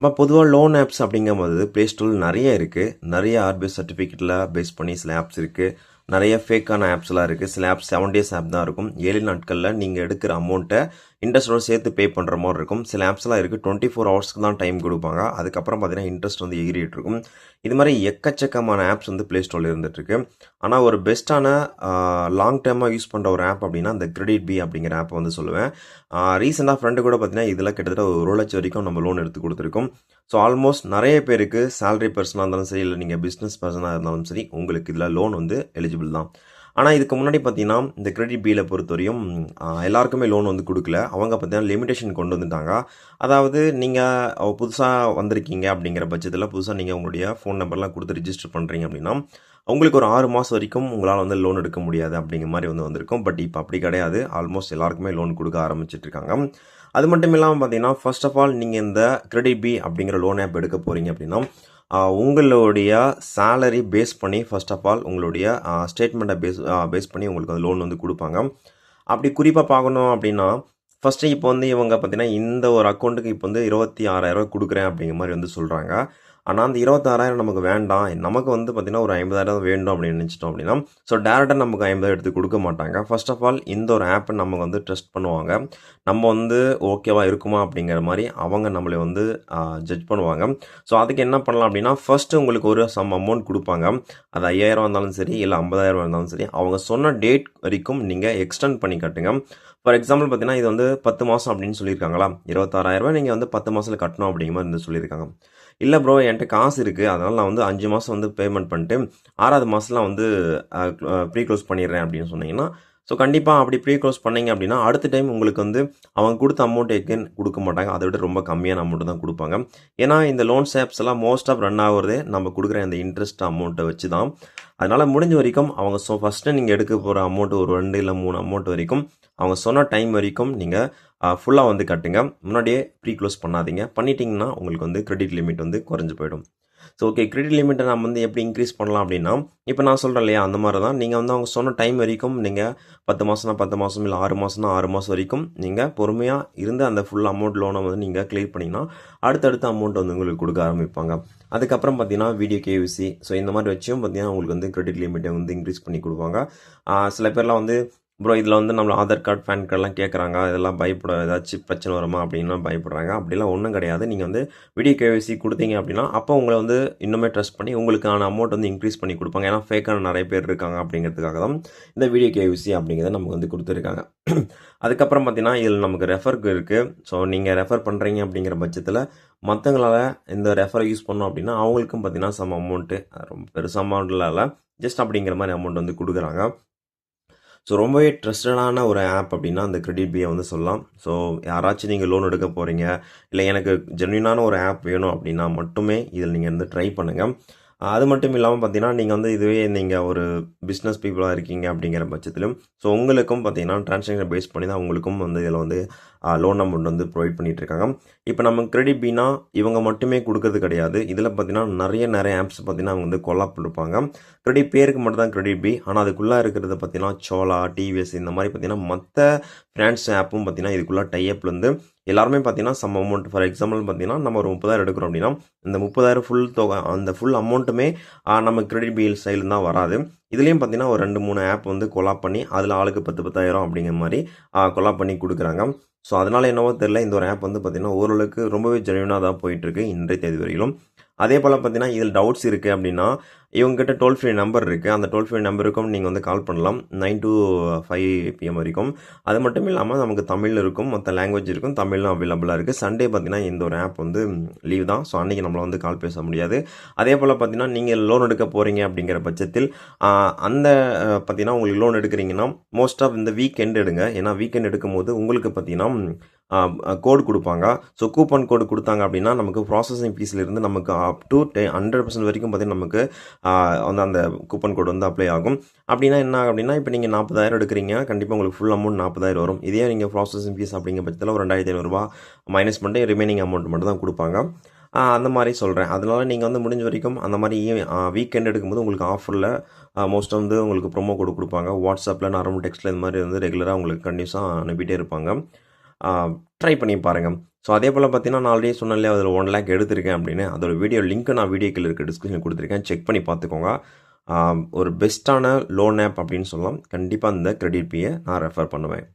பொதுவா loan apps அப்படிங்கும்போது Play Storeல நெறைய இருக்கு. நெறைய ஆர்பிஐ சர்டிஃபிகேட்ல பேஸ் பண்ணி சில ஆப்ஸ் இருக்கு. நெறைய ஃபேக்கான ஆப்ஸ்லாம் இருக்கு. சில ஆப்ஸ் 7 டேஸ் ஆப் தான் இருக்கும். 7 நாட்கள்ல நீங்க எடுக்கிற அமௌண்ட்ட இன்ட்ரெஸ்ட்டோட சேர்த்து பே பண்ற மாரி இருக்கும். சில ஆப்ஸ்லாம் இருக்கு 24 ஹவர்ஸ்க்கு தான் டைம் குடுப்பாங்க. அதுக்கப்புறம் பார்த்தீங்கன்னா, இன்ட்ரெஸ்ட் வந்து எகிறிட்டு இருக்கும். இது மாரி எக்கச்சக்கமான ஆப்ஸ் வந்து Play Storeல இருந்துட்டு இருக்கு. ஆனா ஒரு பெஸ்ட்டான அ லாங் டெர்மா யூஸ் பண்ற ஒரு ஆப் அப்படின்னா, அந்த கிரெடிட் பி அப்படிங்கிற ஆப் வந்து சொல்லுவேன். ரீசென்ட்டா ஃப்ரெண்டு கூட பார்த்தீங்கன்னா, இதில கிட்டத்தட்ட ஒரு 1,00,000 வரைக்கும் நம்ம லோன் எடுத்து குடுத்துருக்கோம். ஸோ ஆல்மோஸ்ட் நெறைய பேருக்கு சேலரி பெர்சனா இருந்தாலும் சரி, இல்ல நீங்க பிசினஸ் பெர்சனா இருந்தாலும் சரி, உங்களுக்கு இதில லோன் வந்து எலிஜிபிள் தான். ஆனா இதுக்கு முன்னாடி பார்த்தீங்கன்னா, இந்த கிரெடிட் பில பொறுத்தவரையும் எல்லாருக்குமே லோன் வந்து குடுக்கல. அவங்க பார்த்தீங்கன்னா லிமிட்டேஷன் கொண்டு வந்துட்டாங்க. அதாவது நீங்க புதுசா வந்திருக்கீங்க அப்படிங்கிற பட்சத்தில, புதுசா நீங்க உங்களுடைய ஃபோன் நம்பர்லாம் குடுத்து ரிஜிஸ்டர் பண்றீங்க அப்படின்னா, உங்களுக்கு ஒரு 6 மாசம் வரைக்கும் உங்களால வந்து லோன் எடுக்க முடியாது அப்படிங்கிற மாரி வந்து வந்திருக்கும். பட் இப்ப அப்படி கிடையாது. ஆல்மோஸ்ட் எல்லாருக்குமே லோன் குடுக்க ஆரம்பிச்சுட்டு இருக்காங்க. அது மட்டும் இல்லாம பார்த்தீங்கன்னா, ஃபர்ஸ்ட் ஆஃப் ஆல் நீங்க இந்த கிரெடிட் பி அப்படிங்கிற லோன் ஆப் எடுக்க போறீங்க அப்படின்னா, உங்களுடைய சேலரி பேஸ் பண்ணி ஃபர்ஸ்ட் ஆஃப் ஆல் உங்களுடைய ஸ்டேட்மெண்ட்ட பேஸ் பண்ணி உங்களுக்கு அந்த லோன் வந்து குடுப்பாங்க. அப்படி குறிப்பா பார்க்கணும் அப்படின்னா, ஃபர்ஸ்ட்டு இப்போ வந்து இவங்க பார்த்தீங்கன்னா, இந்த ஒரு அக்கவுண்ட்டுக்கு இப்போ வந்து ரூ. 26,000 குடுக்குறேன் அப்படிங்கிற மாரி வந்து சொல்றாங்க. ஆனா, அந்த 26,000 நமக்கு வேண்டாம். நமக்கு வந்து பார்த்தீங்கன்னா, ஒரு 50,000 வேண்டும் அப்படின்னு நினைச்சிட்டோம் அப்படின்னா, ஸோ டைரக்ட்டா நமக்கு 50,000 எடுத்து குடுக்க மாட்டாங்க. ஃபர்ஸ்ட் ஆஃப் ஆல் இந்த ஒரு ஆப்ப நம்ம வந்து ட்ரஸ்ட் பண்ணுவாங்க. நம்ம வந்து ஓகேவா இருக்குமா அப்படிங்கிற மாரி அவங்க நம்மள வந்து ஜட்ஜ் பண்ணுவாங்க. ஸோ அதுக்கு என்ன பண்ணலாம் அப்படின்னா, ஃபர்ஸ்ட்டு உங்களுக்கு ஒரு சம் அமௌண்ட் குடுப்பாங்க. அது 5,000 இருந்தாலும் சரி, இல்ல 50,000 இருந்தாலும் சரி, அவங்க சொன்ன டேட் வரைக்கும் நீங்க எக்ஸ்டெண்ட் பண்ணி கட்டுங்க. ஃபார் எக்ஸாம்பிள் பார்த்தீங்கன்னா, இது வந்து 10 மாசம் அப்படின்னு சொல்லியிருக்காங்களா, ரூ. 26,000 நீங்க வந்து 10 மாசத்துல கட்டணும் அப்படிங்கிற மாரி வந்து சொல்லியிருக்காங்க. இல்ல ப்ரோ என்ட்ட காசு இருக்கு. அதனால நான் வந்து 5 மாசம் வந்து பேமெண்ட் பண்ணிட்டு, 6வது மாசத்துல வந்து அ ப்ரீ க்ளோஸ் பண்ணிடுறேன் அப்படின்னு சொன்னீங்கன்னா, ஸோ கண்டிப்பா அப்படி ப்ரீ க்ளோஸ் பண்ணீங்க அப்படின்னா, அடுத்த டைம் உங்களுக்கு வந்து அவங்க குடுத்த அமௌண்ட் எகைன் குடுக்க மாட்டாங்க. அத விட ரொம்ப கம்மியான அமௌண்ட் தான் குடுப்பாங்க. ஏன்னா, இந்த லோன்ஸ் ஆப்ஸ் எல்லாம் மோஸ்ட் ஆஃப் ரன் ஆகுறதே நம்ம குடுக்குற இந்த இன்ட்ரெஸ்ட் அமௌண்ட்ட வச்சு தான். அதனால முடிஞ்ச வரைக்கும் அவங்க ஃபர்ஸ்ட்டு நீங்க எடுக்க போற அமௌண்ட் ஒரு 2 இல்ல 3 அமௌண்ட் வரைக்கும், அவங்க சொன்ன டைம் வரைக்கும் நீங்க ஃபுல்லா வந்து கட்டுங்க. முன்னாடியே ப்ரீ க்ளோஸ் பண்ணாதீங்க. பண்ணிட்டீங்கன்னா, உங்களுக்கு வந்து கிரெடிட் லிமிட் வந்து குறைஞ்சு போயிடும். ஸோ ஓகே கிரெடிட் லிமிட்ட நம்ம வந்து எப்படி இன்க்ரீஸ் பண்ணலாம் அப்படின்னா, இப்ப நான் சொல்றேன் இல்லையா, அந்த மாரி தான் நீங்க வந்து அவங்க சொன்ன டைம் வரைக்கும் நீங்க 10 மாசம்னா 10 மாசம், இல்ல 6 மாசம்னா 6 மாசம் வரைக்கும் நீங்க பொறுமையா இருந்து அந்த ஃபுல் அமௌண்ட் லோன வந்து நீங்க கிளியர் பண்ணீங்கன்னா, அடுத்தடுத்த அமௌண்ட் வந்து உங்களுக்கு குடுக்க ஆரம்பிப்பாங்க. அதுக்கப்புறம் பார்த்தீங்கன்னா, வீடியோ கேஒய்சி ஸோ இந்த மாரி வச்சும் பார்த்தீங்கன்னா, உங்களுக்கு வந்து கிரெடிட் லிமிட்ட வந்து இன்க்ரீஸ் பண்ணி குடுப்பாங்க. சில பேர்லாம் வந்து ப்ரோ இதில வந்து நம்மள ஆதார் கார்டு, பேன் கார்ட்லாம் கேட்குறாங்க. இதெல்லாம் பயப்பட ஏதாச்சும் பிரச்சனை வருமா? அப்படின்லாம் பயப்படுறாங்க. அப்படிலாம் ஒண்ணும் கிடையாது. நீங்க வந்து வீடியோ கேஒய்சி குடுத்தீங்க அப்படின்னா, அப்போ உங்கள வந்து இன்னுமே ட்ரஸ்ட் பண்ணி உங்களுக்கான அமௌண்ட் வந்து இன்க்ரீஸ் பண்ணி குடுப்பாங்க. ஏன்னா, ஃபேக்கான நெறைய பேர் இருக்காங்க அப்படிங்கிறதுக்காக தான் இந்த வீடியோ கேஒய்சி அப்படிங்கிறத நமக்கு வந்து குடுத்துருக்காங்க. அதுக்கப்புறம் பார்த்தீங்கன்னா, இதில நமக்கு ரெஃபர்க்கு இருக்கு. ஸோ நீங்க ரெஃபர் பண்றீங்க அப்படிங்கிற பட்சத்தில, மத்தவங்களால இந்த ரெஃபர யூஸ் பண்ணோம் அப்படின்னா, அவங்களுக்கும் பார்த்தீங்கன்னா, சம் அமௌண்ட்டு ரொம்ப பெருசா அமௌண்ட்லாம் இல்ல. ஜஸ்ட் அப்படிங்கிற மாரி அமௌண்ட் வந்து குடுக்குறாங்க. ஸோ ரொம்பவே ட்ரஸ்டடான ஒரு ஆப் அப்படின்னா அந்த கிரெடிட் பியை வந்து சொல்லலாம். ஸோ யாராச்சும் நீங்கள் லோன் எடுக்க போகிறீங்க, இல்லை எனக்கு ஜென்யூனான ஒரு ஆப் வேணும் அப்படின்னா மட்டுமே இதில் நீங்கள் வந்து ட்ரை பண்ணுங்கள். அது மட்டும் இல்லாமல் பார்த்தீங்கன்னா, நீங்கள் வந்து இதுவே நீங்கள் ஒரு பிஸ்னஸ் பீப்புளாக இருக்கீங்க அப்படிங்கிற பட்சத்திலும், ஸோ உங்களுக்கும் பார்த்தீங்கன்னா டிரான்சாக்ஷன் பேஸ் பண்ணி தான் உங்களுக்கும் வந்து இதில் வந்து லோன் அமௌண்ட் வந்து ப்ரொவைட் பண்ணிட்டு இருக்காங்க. இப்போ நம்ம கிரெடிட் பினா இவங்க மட்டுமே கொடுக்கறது கிடையாது. இதில் பார்த்தீங்கன்னா நிறைய ஆப்ஸ் பார்த்தீங்கன்னா அவங்க வந்து கொலாப் பண்ணிருப்பாங்க. கிரெடிட் பேருக்கு மட்டும் தான் கிரெடிட் பி. ஆனால் அதுக்குள்ளே இருக்கிறது பார்த்தீங்கன்னா சோலா, டிவிஎஸ் இந்த மாதிரி பார்த்தீங்கன்னா மற்ற ஃபினான்ஸ் ஆப்பும் பார்த்தீங்கன்னா இதுக்குள்ளே டைஅப்ல இருந்து எல்லாருமே பார்த்தீங்கன்னா சம் அமௌண்ட் ஃபார் எக்ஸாம்பிள் பார்த்தீங்கன்னா நம்ம ஒரு 30,000 எடுக்கிறோம் அப்படின்னா இந்த 30,000 ஃபுல் தொகை அந்த ஃபுல் அமௌண்ட்டுமே நம்ம கிரெடிட் பில் சைடில் தான் வராது. இதுலேயும் பார்த்தீங்கன்னா ஒரு 2, 3 ஆப் வந்து கொலாப் பண்ணி அதில் ஆளுக்கு 10, 10,000 அப்படிங்கிற மாதிரி கொலாப் பண்ணி கொடுக்குறாங்க. ஸோ அதனால என்னவோ தெரியல இந்த ஒரு ஆப் வந்து பார்த்தீங்கன்னா ஓரளவுக்கு ரொம்பவே ஜென்யூனாக தான் போயிட்டு இருக்கு இன்றைய தேதி வரையிலும். அதே போல் பார்த்தீங்கன்னா இதில் டவுட்ஸ் இருக்குது அப்படின்னா இவங்ககிட்ட டோல் ஃப்ரீ நம்பர் இருக்குது. அந்த டோல் ஃப்ரீ நம்பருக்கும் நீங்கள் வந்து கால் பண்ணலாம் 9 to 5 PM வரைக்கும். அது மட்டும் இல்லாமல் நமக்கு தமிழ் இருக்கும், மற்ற லாங்குவேஜ் இருக்கும், தமிழும் அவைலபிளாக இருக்குது. சண்டே பார்த்தீங்கன்னா இந்த ஒரு ஆப் வந்து லீவ் தான். ஸோ அன்றைக்கி நம்மளை வந்து கால் பேச முடியாது. அதே போல் பார்த்தீங்கன்னா நீங்கள் லோன் எடுக்க போகிறீங்க அப்படிங்கிற பட்சத்தில் அந்த பார்த்தீங்கன்னா உங்களுக்கு லோன் எடுக்கிறீங்கன்னா மோஸ்ட் ஆஃப் இந்த வீக்கெண்ட் எடுங்க. ஏன்னா வீக்கெண்ட் எடுக்கும்போது உங்களுக்கு பார்த்தீங்கன்னா கோடு கொடுப்பாங்க. ஸோ கூப்பன் கோடு கொடுத்தாங்க அப்படின்னா நமக்கு ப்ராசஸிங் ஃபீஸ்லேருந்து நமக்கு அப் டு 100% வரைக்கும் பார்த்தீங்கன்னா நமக்கு வந்து அந்த கூப்பன் கோடு வந்து அப்ளை ஆகும். அப்படின்னா என்ன ஆகும் அப்படின்னா இப்போ நீங்கள் 40,000 எடுக்கிறீங்க, கண்டிப்பாக உங்களுக்கு ஃபுல் அமௌண்ட் 40,000 வரும். இதே நீங்கள் ப்ராசஸிங் ஃபீஸ் அப்படிங்கிற பட்சத்தில் ஒரு ரூ. 2,500 மைனஸ் பண்ணிட்டு ரிமைனிங் அமௌண்ட் மட்டும் தான் கொடுப்பாங்க. அந்த மாதிரி சொல்கிறேன். அதனால நீங்கள் வந்து முடிஞ்ச வரைக்கும் அந்த மாதிரி வீக்கெண்ட் எடுக்கும்போது உங்களுக்கு ஆஃபரில் மோஸ்ட் வந்து உங்களுக்கு ப்ரோமோ கோடு கொடுப்பாங்க. வாட்ஸ்அப்பில் நார்மல் டெக்ஸ்ட்டில் இந்த மாதிரி வந்து ரெகுலராக உங்களுக்கு கண்டினியூஸாக அனுப்பிட்டே இருப்பாங்க. ட்ரை பண்ணி பாருங்கள். ஸோ அதே போல் பார்த்தீங்கன்னா நான் ஆல்ரெடி சொன்னேன் இல்லையா அதில் 1 லேக் எடுத்திருக்கேன் அப்படின்னு. அதோட வீடியோ லிங்க் நான் வீடியோக்கில் இருக்க டிஸ்கிரிப்ஷன் கொடுத்துருக்கேன். செக் பண்ணி பார்த்துக்கோங்க. ஒரு பெஸ்ட்டான லோன் ஆப் அப்படின்னு சொல்லலாம். கண்டிப்பாக இந்த கிரெடிட் பியை நான் ரெஃபர் பண்ணுவேன்.